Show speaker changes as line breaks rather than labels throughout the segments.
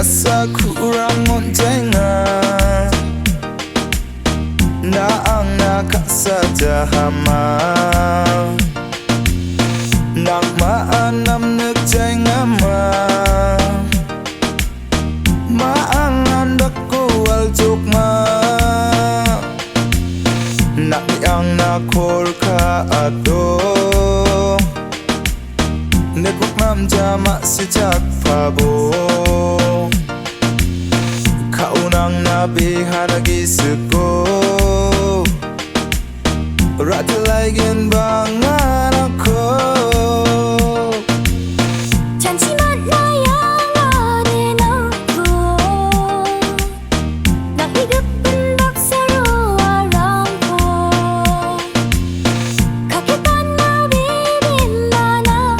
sa kurang ontenga na ang nakasatahama nang maanam nagtengama maangan dakual tukma nakiyang nakol ka ato network nam jama sejak pabo kaunang nabihanagi seko rata lagen bangan ako
잠시만 나야 너는 없고 나 위급한 박사로 알아고 가겠다 나 비빈다 나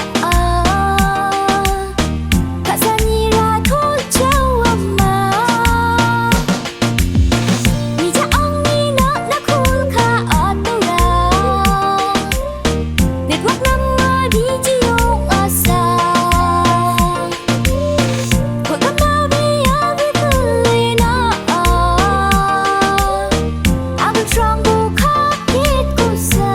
가산이라도 좋아마 니자 엉니 너나 굴카 어떠라 network nama dijiyo asa Kodam nabi abitulina Abit rangko kakit kusa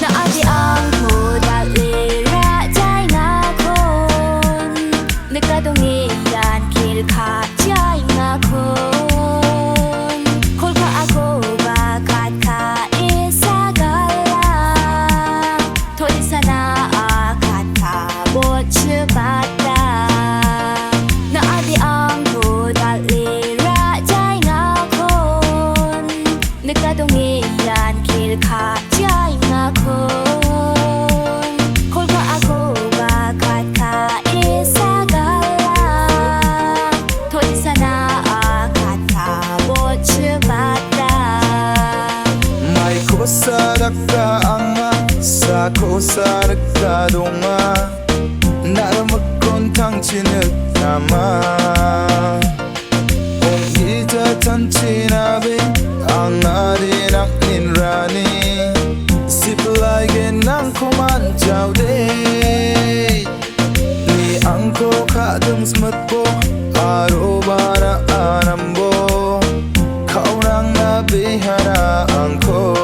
Na adi ang hudalira jay nga kon Nagkadungiyan kilka jay nga kon Kolka ako bakat ka isagala Todi sana akat ka botchubata Na adi ang hudalira jay nga kon Nagkadungiyan kilka jay nga kon Kolka ako bakat ka isagala Todi sana akat ka botchubata
May kosarak ka anga sa kosarak ka donga 나름은 당신을 담아 옹기자 tanchinabi 앙아리 낙린라니 시플라이게 낭코만 자우데 니 앙코 가등 스묻보 아로바나 아남보 카우랑 나비하나 앙코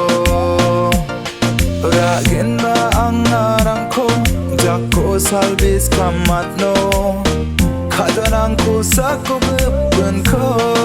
라겐 바 앙아랑코 Jako salbis kamatno Kadanang ko sa kubben ko